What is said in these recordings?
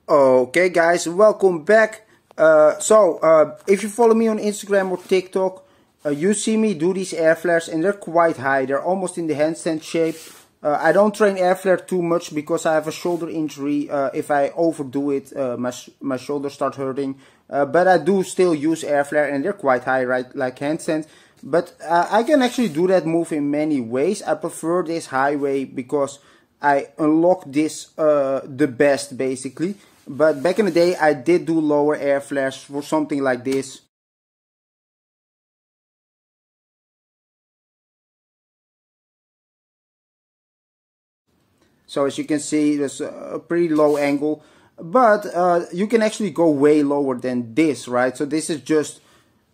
Okay guys, welcome back. If you follow me on Instagram or TikTok, you see me do these air flares and they're quite high. They're almost in the handstand shape. I don't train air flare too much because I have a shoulder injury. If I overdo it, my shoulders start hurting. But I do still use air flare and they're quite high, right, like handstand. But I can actually do that move in many ways. I prefer this high way because I unlock this the best basically. But back in the day I did do lower air flares for something like this. So as you can see, there's a pretty low angle, but you can actually go way lower than this, right? So this is just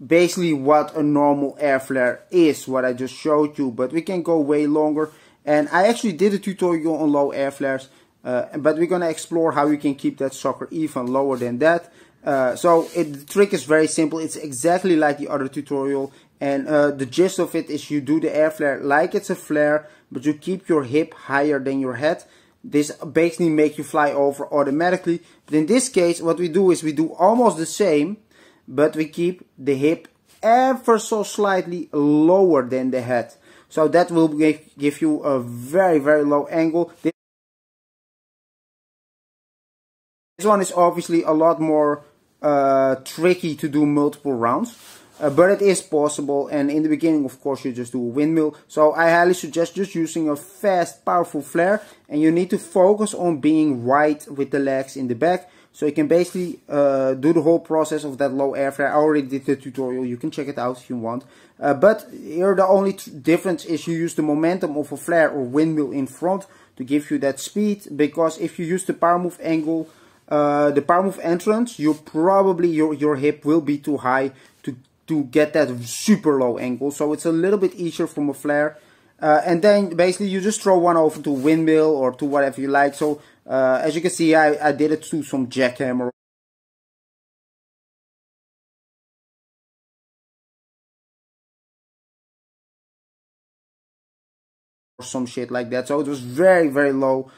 basically what a normal air flare is, what I just showed you, but we can go way longer. And I actually did a tutorial on low air flares, but we're gonna explore how you can keep that sucker even lower than that. The trick is very simple. It's exactly like the other tutorial, and the gist of it is you do the air flare like it's a flare, but you keep your hip higher than your head. This basically makes you fly over automatically. But in this case, what we do is we do almost the same, but we keep the hip ever so slightly lower than the head. So that will give you a very, very low angle. This one is obviously a lot more tricky to do multiple rounds, but it is possible. And in the beginning, of course, you just do a windmill. So I highly suggest just using a fast, powerful flare, and you need to focus on being right with the legs in the back. So you can basically do the whole process of that low air flare. I already did the tutorial. You can check it out if you want. But here the only difference is you use the momentum of a flare or windmill in front to give you that speed. Because if you use the power move angle, the power move entrance, you probably your hip will be too high to get that super low angle. So it's a little bit easier from a flare. And then basically you just throw one over to windmill or to whatever you like. So as you can see, I did it to some jackhammer or some shit like that. So it was very, very low.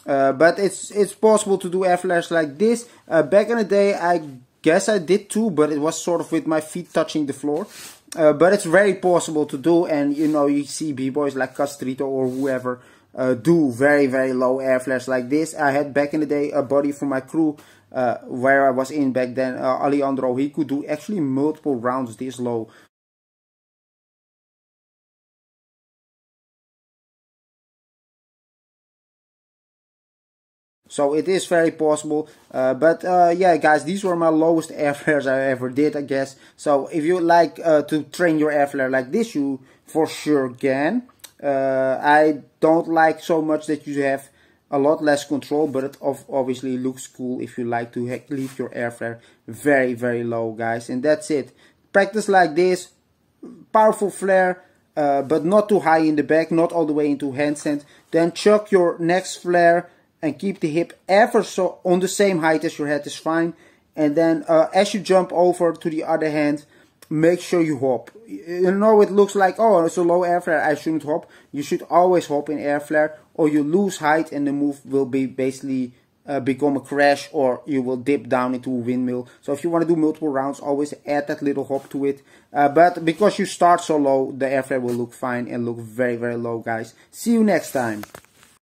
But it's possible to do air flares like this. Back in the day, I guess I did too, but it was sort of with my feet touching the floor. But it's very possible to do, and you know, you see b-boys like Castrito or whoever do very, very low air flares like this. I had back in the day a buddy from my crew where I was in back then, Alejandro. He could do actually multiple rounds this low. So it is very possible, yeah guys, these were my lowest air flares I ever did, I guess. So if you like to train your air flare like this, you for sure can. I don't like so much that you have a lot less control, but it obviously looks cool if you like to leave your air flare very, very low, guys. And that's it. Practice like this, powerful flare, but not too high in the back, not all the way into handstand. Then chuck your next flare and keep the hip ever so on the same height as your head is fine. And then as you jump over to the other hand, make sure you hop. You know, it looks like, oh, it's a low air flare, I shouldn't hop. You should always hop in air flare, or you lose height and the move will be basically become a crash, or you will dip down into a windmill. So if you want to do multiple rounds, always add that little hop to it. But because you start so low, the air flare will look fine and look very, very low, guys. See you next time.